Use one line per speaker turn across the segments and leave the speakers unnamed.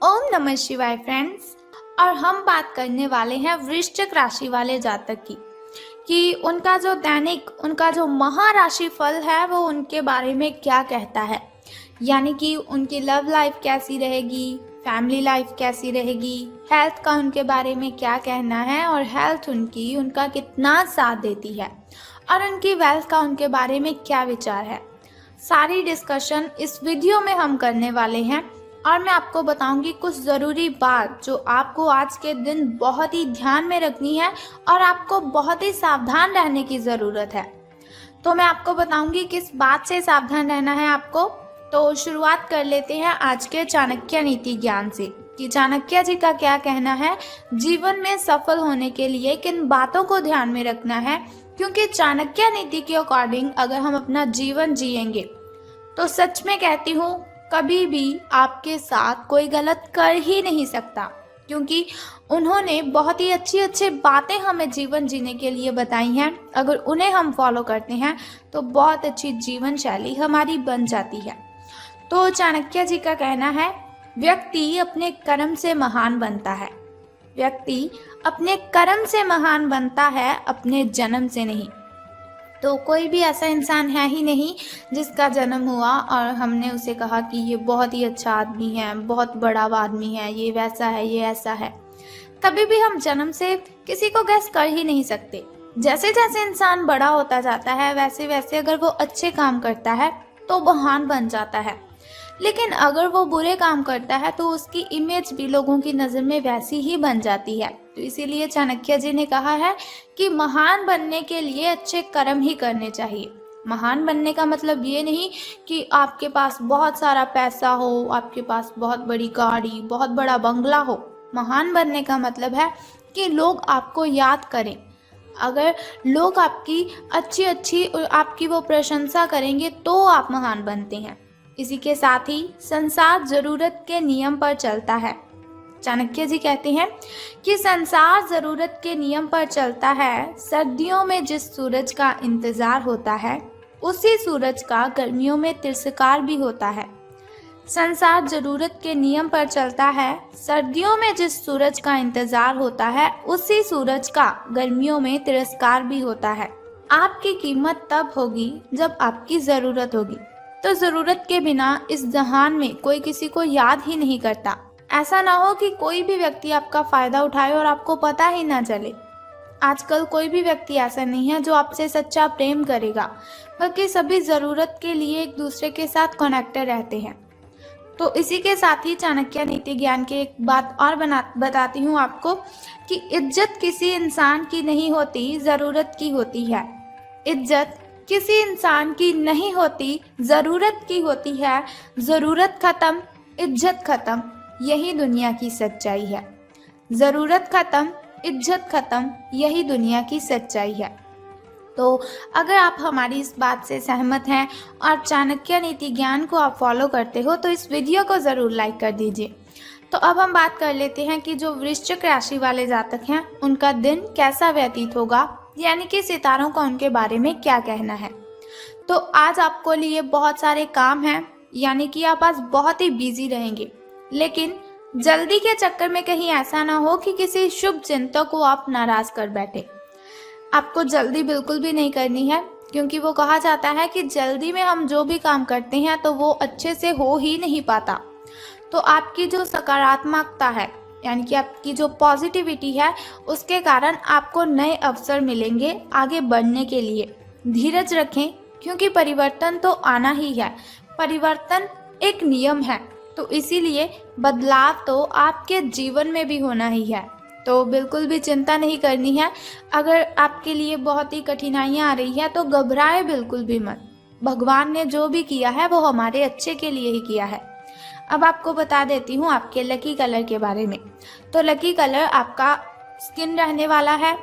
ओम नमः शिवाय फ्रेंड्स। और हम बात करने वाले हैं वृश्चिक राशि वाले जातक की कि उनका जो महाराशि फल है वो उनके बारे में क्या कहता है। यानी कि उनकी लव लाइफ कैसी रहेगी, फैमिली लाइफ कैसी रहेगी, हेल्थ का उनके बारे में क्या कहना है और हेल्थ उनका कितना साथ देती है और उनकी वेल्थ का उनके बारे में क्या विचार है। सारी डिस्कशन इस वीडियो में हम करने वाले हैं और मैं आपको बताऊंगी कुछ ज़रूरी बात जो आपको आज के दिन बहुत ही ध्यान में रखनी है और आपको बहुत ही सावधान रहने की ज़रूरत है। तो मैं आपको बताऊंगी किस बात से सावधान रहना है आपको। तो शुरुआत कर लेते हैं आज के चाणक्य नीति ज्ञान से कि चाणक्य जी का क्या कहना है जीवन में सफल होने के लिए किन बातों को ध्यान में रखना है। क्योंकि चाणक्य नीति के अकॉर्डिंग अगर हम अपना जीवन जिएंगे तो सच में कहती हूँ कभी भी आपके साथ कोई गलत कर ही नहीं सकता, क्योंकि उन्होंने बहुत ही अच्छी अच्छी बातें हमें जीवन जीने के लिए बताई हैं। अगर उन्हें हम फॉलो करते हैं तो बहुत अच्छी जीवन शैली हमारी बन जाती है। तो चाणक्य जी का कहना है व्यक्ति अपने कर्म से महान बनता है। व्यक्ति अपने कर्म से महान बनता है, अपने जन्म से नहीं। तो कोई भी ऐसा इंसान है ही नहीं जिसका जन्म हुआ और हमने उसे कहा कि ये बहुत ही अच्छा आदमी है, बहुत बड़ा आदमी है, ये वैसा है, ये ऐसा है। कभी भी हम जन्म से किसी को गैस कर ही नहीं सकते। जैसे जैसे इंसान बड़ा होता जाता है वैसे वैसे अगर वो अच्छे काम करता है तो महान बन जाता है, लेकिन अगर वो बुरे काम करता है तो उसकी इमेज भी लोगों की नज़र में वैसी ही बन जाती है। तो इसीलिए चाणक्य जी ने कहा है कि महान बनने के लिए अच्छे कर्म ही करने चाहिए। महान बनने का मतलब ये नहीं कि आपके पास बहुत सारा पैसा हो, आपके पास बहुत बड़ी गाड़ी, बहुत बड़ा बंगला हो। महान बनने का मतलब है कि लोग आपको याद करें। अगर लोग आपकी अच्छी आपकी वो प्रशंसा करेंगे तो आप महान बनते हैं। इसी के साथ ही संसार जरूरत के नियम पर चलता है। चाणक्य जी कहते हैं कि संसार जरूरत के नियम पर चलता है। सर्दियों में जिस सूरज का इंतजार होता है उसी सूरज का गर्मियों में तिरस्कार भी होता है। संसार जरूरत के नियम पर चलता है। सर्दियों में जिस सूरज का इंतजार होता है उसी सूरज का गर्मियों में तिरस्कार भी होता है। आपकी कीमत तब होगी जब आपकी जरूरत होगी। तो जरूरत के बिना इस जहान में कोई किसी को याद ही नहीं करता। ऐसा ना हो कि कोई भी व्यक्ति आपका फायदा उठाए और आपको पता ही ना चले। आजकल कोई भी व्यक्ति ऐसा नहीं है जो आपसे सच्चा प्रेम करेगा, बल्कि सभी जरूरत के लिए एक दूसरे के साथ कनेक्टेड रहते हैं। तो इसी के साथ ही चाणक्य नीति ज्ञान की एक बात और बताती हूँ आपको कि इज्जत किसी इंसान की नहीं होती, जरूरत की होती है। इज्जत किसी इंसान की नहीं होती, जरूरत की होती है। जरूरत खत्म, इज्जत खत्म, यही दुनिया की सच्चाई है। जरूरत खत्म, इज्जत खत्म, यही दुनिया की सच्चाई है। तो अगर आप हमारी इस बात से सहमत हैं और चाणक्य नीति ज्ञान को आप फॉलो करते हो तो इस वीडियो को ज़रूर लाइक कर दीजिए। तो अब हम बात कर लेते हैं कि जो वृश्चिक राशि वाले जातक हैं उनका दिन कैसा व्यतीत होगा, यानी कि सितारों का उनके बारे में क्या कहना है। तो आज आपको लिए बहुत सारे काम हैं, यानी कि आप आज बहुत ही बिजी रहेंगे, लेकिन जल्दी के चक्कर में कहीं ऐसा ना हो कि किसी शुभ चिंतक को आप नाराज कर बैठे। आपको जल्दी बिल्कुल भी नहीं करनी है, क्योंकि वो कहा जाता है कि जल्दी में हम जो भी काम करते हैं तो वो अच्छे से हो ही नहीं पाता। तो आपकी जो सकारात्मकता है, यानी कि आपकी जो पॉजिटिविटी है, उसके कारण आपको नए अवसर मिलेंगे आगे बढ़ने के लिए। धीरज रखें, क्योंकि परिवर्तन तो आना ही है। परिवर्तन एक नियम है, तो इसीलिए बदलाव तो आपके जीवन में भी होना ही है। तो बिल्कुल भी चिंता नहीं करनी है। अगर आपके लिए बहुत ही कठिनाइयाँ आ रही है तो घबराए बिल्कुल भी मत। भगवान ने जो भी किया है वो हमारे अच्छे के लिए ही किया है। अब आपको बता देती हूँ आपके लकी कलर के बारे में। तो लकी कलर आपका स्किन रहने वाला है।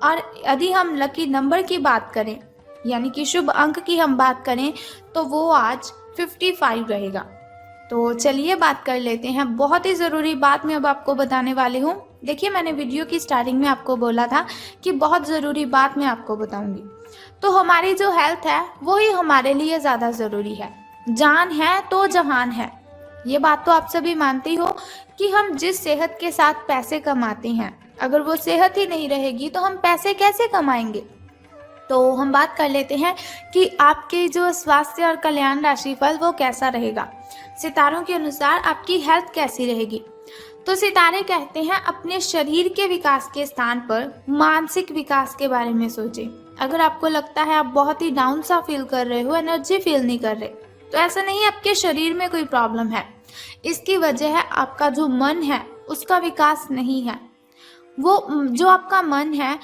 और यदि हम लकी नंबर की बात करें, यानी कि शुभ अंक की हम बात करें, तो वो आज 55 रहेगा। तो चलिए बात कर लेते हैं। बहुत ही ज़रूरी बात मैं अब आपको बताने वाली हूँ। देखिए, मैंने वीडियो की स्टार्टिंग में आपको बोला था कि बहुत ज़रूरी बात मैं आपको बताऊंगी। तो हमारी जो हेल्थ है वो ही हमारे लिए ज़्यादा ज़रूरी है। जान है तो जहान है। ये बात तो आप सभी मानते हो कि हम जिस सेहत के साथ पैसे कमाते हैं, अगर वो सेहत ही नहीं रहेगी तो हम पैसे कैसे कमाएंगे। तो हम बात कर लेते हैं कि आपके जो स्वास्थ्य और कल्याण राशिफल वो कैसा रहेगा। सितारों के अनुसार आपकी हेल्थ कैसी रहेगी। तो सितारे कहते हैं अपने शरीर के विकास के स्थान पर मानसिक विकास के बारे में सोचें। अगर आपको लगता है आप बहुत ही डाउन सा फील कर रहे हो, एनर्जी फील नहीं कर रहे, तो ऐसा नहीं, आपके शरीर में कोई प्रॉब्लम है। इसकी वजह है आपका जो मन है उसका विकास नहीं है। वो जो आपका मन है,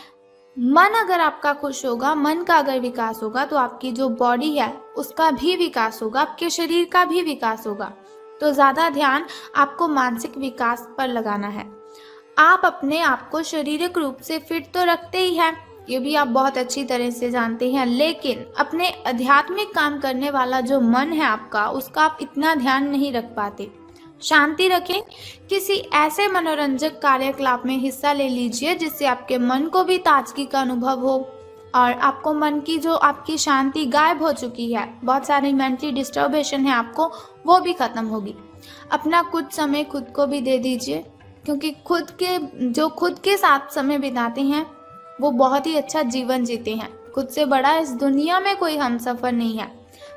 मन अगर आपका खुश होगा, मन का अगर विकास होगा तो आपकी जो बॉडी है उसका भी विकास होगा, आपके शरीर का भी विकास होगा। तो ज़्यादा ध्यान आपको मानसिक विकास पर लगाना है। आप अपने आप को शारीरिक रूप से फिट तो रखते ही हैं, ये भी आप बहुत अच्छी तरह से जानते हैं, लेकिन अपने आध्यात्मिक काम करने वाला जो मन है आपका, उसका आप इतना ध्यान नहीं रख पाते। शांति रखें, किसी ऐसे मनोरंजक कार्यकलाप में हिस्सा ले लीजिए जिससे आपके मन को भी ताजगी का अनुभव हो और आपको मन की जो आपकी शांति गायब हो चुकी है, बहुत सारी मेंटली डिस्टर्बेशन है आपको, वो भी खत्म होगी। अपना कुछ समय खुद को भी दे दीजिए, क्योंकि खुद के साथ समय बिताते हैं वो बहुत ही अच्छा जीवन जीते हैं। खुद से बड़ा इस दुनिया में कोई हमसफर नहीं है।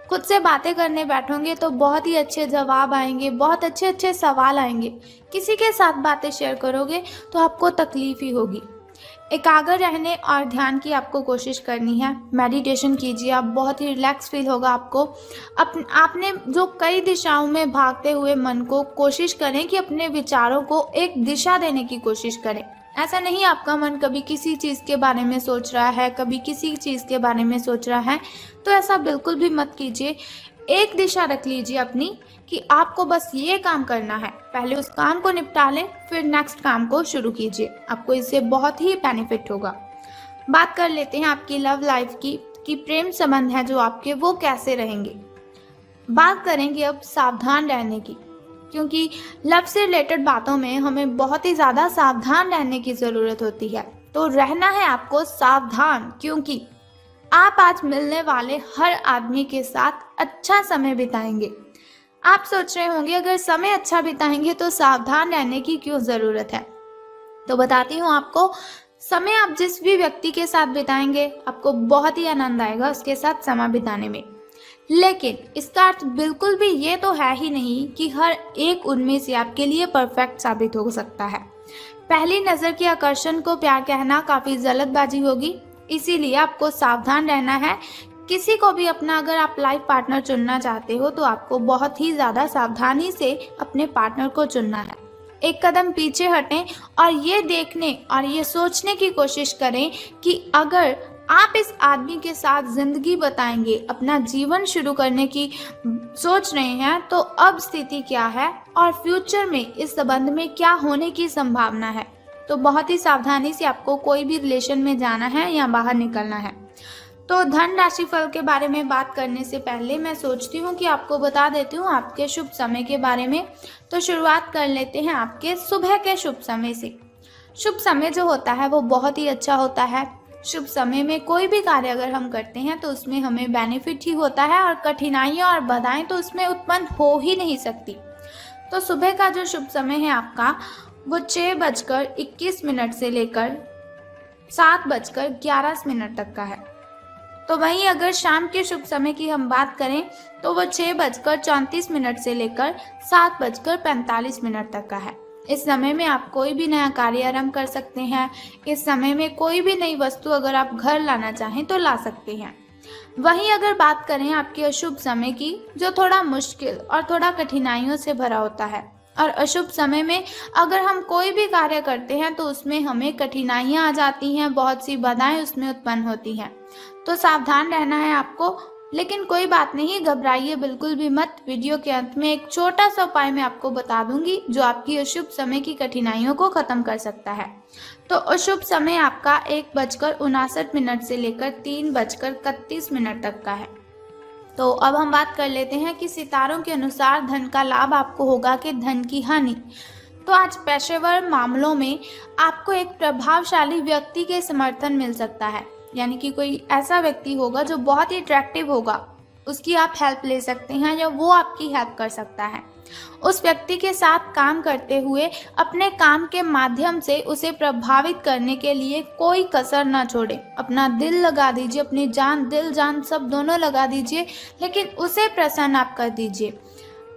खुद से बातें करने बैठोगे तो बहुत ही अच्छे जवाब आएंगे, बहुत अच्छे अच्छे सवाल आएंगे। किसी के साथ बातें शेयर करोगे तो आपको तकलीफ ही होगी। एकाग्र रहने और ध्यान की आपको कोशिश करनी है। मेडिटेशन कीजिए, आप बहुत ही रिलैक्स फील होगा आपको। आपने जो कई दिशाओं में भागते हुए मन को कोशिश करें कि अपने विचारों को एक दिशा देने की कोशिश करें। ऐसा नहीं आपका मन कभी किसी चीज़ के बारे में सोच रहा है, कभी किसी चीज़ के बारे में सोच रहा है, तो ऐसा बिल्कुल भी मत कीजिए। एक दिशा रख लीजिए अपनी कि आपको बस ये काम करना है, पहले उस काम को निपटा लें, फिर नेक्स्ट काम को शुरू कीजिए। आपको इससे बहुत ही बेनिफिट होगा। बात कर लेते हैं आपकी लव लाइफ की कि प्रेम संबंध है जो आपके वो कैसे रहेंगे। बात करेंगे अब सावधान रहने की, क्योंकि लव से रिलेटेड बातों में हमें बहुत ही ज़्यादा सावधान रहने की ज़रूरत होती है। तो रहना है आपको सावधान, क्योंकि आप आज मिलने वाले हर आदमी के साथ अच्छा समय बिताएंगे। आप सोच रहे होंगे अगर समय अच्छा बिताएंगे तो सावधान रहने की क्यों ज़रूरत है। तो बताती हूँ आपको, समय आप जिस भी व्यक्ति के साथ बिताएंगे आपको बहुत ही आनंद आएगा उसके साथ समय बिताने में। लेकिन इसका अर्थ बिल्कुल भी ये तो है ही नहीं कि हर एक उनमें से आपके लिए परफेक्ट साबित हो सकता है। पहली नज़र के आकर्षण को प्यार कहना काफ़ी जल्दबाजी होगी, इसीलिए आपको सावधान रहना है। किसी को भी अपना अगर आप लाइफ पार्टनर चुनना चाहते हो तो आपको बहुत ही ज़्यादा सावधानी से अपने पार्टनर को चुनना है। एक कदम पीछे हटें और ये देखने और ये सोचने की कोशिश करें कि अगर आप इस आदमी के साथ ज़िंदगी बताएंगे, अपना जीवन शुरू करने की सोच रहे हैं, तो अब स्थिति क्या है और फ्यूचर में इस संबंध में क्या होने की संभावना है। तो बहुत ही सावधानी से आपको कोई भी रिलेशन में जाना है या बाहर निकलना है। तो धन राशि फल के बारे में बात करने से पहले मैं सोचती हूँ कि आपको बता देती हूँ आपके शुभ समय के बारे में। तो शुरुआत कर लेते हैं आपके सुबह के शुभ समय से। शुभ समय जो होता है वो बहुत ही अच्छा होता है। शुभ समय में कोई भी कार्य अगर हम करते हैं तो उसमें हमें बेनिफिट ही होता है और कठिनाइयाँ और बाधाएं तो उसमें उत्पन्न हो ही नहीं सकती। तो सुबह का जो शुभ समय है आपका वो 6:21 से लेकर 7:11 तक का है। तो वहीं अगर शाम के शुभ समय की हम बात करें तो वो 6:34 से लेकर 7:45 तक का है। इस समय में आप कोई भी नया कार्य आरंभ कर सकते हैं। इस समय में कोई भी नई वस्तु अगर आप घर लाना चाहें तो ला सकते हैं। वहीं अगर बात करें आपके अशुभ समय की, जो थोड़ा मुश्किल और थोड़ा कठिनाइयों से भरा होता है, और अशुभ समय में अगर हम कोई भी कार्य करते हैं तो उसमें हमें कठिनाइयाँ आ जाती हैं, बहुत सी बाधाएं उसमें उत्पन्न होती हैं। तो सावधान रहना है आपको। लेकिन कोई बात नहीं, घबराइए बिल्कुल भी मत। वीडियो के अंत में एक छोटा सा उपाय मैं आपको बता दूंगी जो आपकी अशुभ समय की कठिनाइयों को खत्म कर सकता है। तो अशुभ समय आपका 1:59 से लेकर 3:31 तक का है। तो अब हम बात कर लेते हैं कि सितारों के अनुसार धन का लाभ आपको होगा कि धन की हानि। तो आज पेशेवर मामलों में आपको एक प्रभावशाली व्यक्ति के समर्थन मिल सकता है, यानी कि कोई ऐसा व्यक्ति होगा जो बहुत ही अट्रैक्टिव होगा, उसकी आप हेल्प ले सकते हैं या वो आपकी हेल्प कर सकता है। उस व्यक्ति के साथ काम करते हुए अपने काम के माध्यम से उसे प्रभावित करने के लिए कोई कसर ना छोड़े। अपना दिल लगा दीजिए, अपनी जान, दिल जान सब दोनों लगा दीजिए, लेकिन उसे प्रसन्न आप कर दीजिए।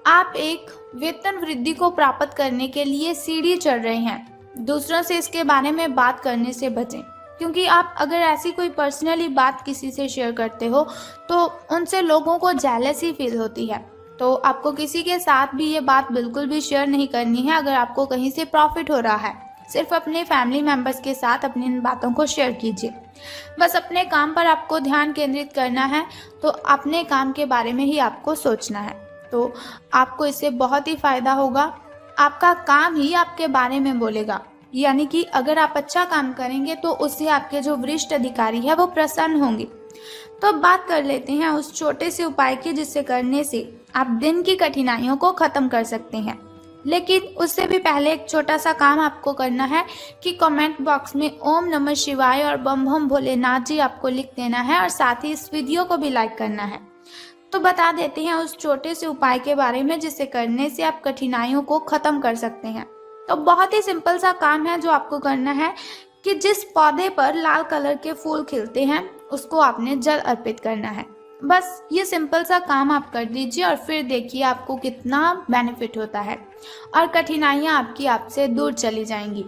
आप एक वेतन वृद्धि को प्राप्त करने के लिए सीढ़ी चढ़ रहे हैं। दूसरों से इसके बारे में बात करने से बचें, क्योंकि आप अगर ऐसी कोई पर्सनली बात किसी से शेयर करते हो तो उनसे लोगों को जेलसी फील होती है। तो आपको किसी के साथ भी ये बात बिल्कुल भी शेयर नहीं करनी है अगर आपको कहीं से प्रॉफिट हो रहा है। सिर्फ अपने फैमिली मेम्बर्स के साथ अपनी इन बातों को शेयर कीजिए। बस अपने काम पर आपको ध्यान केंद्रित करना है, तो अपने काम के बारे में ही आपको सोचना है। तो आपको इससे बहुत ही फ़ायदा होगा। आपका काम ही आपके बारे में बोलेगा, यानी कि अगर आप अच्छा काम करेंगे तो उससे आपके जो वरिष्ठ अधिकारी है वो प्रसन्न होंगे। तो अब बात कर लेते हैं उस छोटे से उपाय की जिससे करने से आप दिन की कठिनाइयों को ख़त्म कर सकते हैं। लेकिन उससे भी पहले एक छोटा सा काम आपको करना है कि कमेंट बॉक्स में ओम नमः शिवाय और बम बम भोलेनाथ जी आपको लिख देना है और साथ ही इस वीडियो को भी लाइक करना है। तो बता देते हैं उस छोटे से उपाय के बारे में जिसे करने से आप कठिनाइयों को ख़त्म कर सकते हैं। तो बहुत ही सिंपल सा काम है जो आपको करना है कि जिस पौधे पर लाल कलर के फूल खिलते हैं उसको आपने जल अर्पित करना है। बस ये सिंपल सा काम आप कर दीजिए और फिर देखिए आपको कितना बेनिफिट होता है और कठिनाइयाँ आपकी आपसे दूर चली जाएंगी।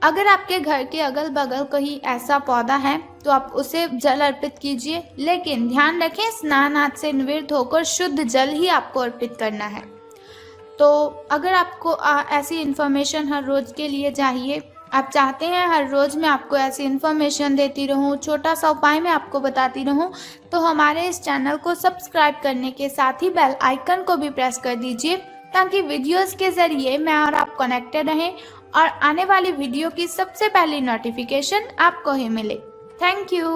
अगर आपके घर के अगल बगल कहीं ऐसा पौधा है तो आप उसे जल अर्पित कीजिए, लेकिन ध्यान रखें स्नान आदि से निवृत्त होकर शुद्ध जल ही आपको अर्पित करना है। तो अगर आपको ऐसी इन्फॉर्मेशन हर रोज़ के लिए चाहिए, आप चाहते हैं हर रोज़ मैं आपको ऐसी इन्फॉर्मेशन देती रहूं, छोटा सा उपाय मैं आपको बताती रहूं, तो हमारे इस चैनल को सब्सक्राइब करने के साथ ही बेल आइकन को भी प्रेस कर दीजिए, ताकि वीडियोस के ज़रिए मैं और आप कनेक्टेड रहें और आने वाली वीडियो की सबसे पहली नोटिफिकेशन आपको ही मिले। Thank you.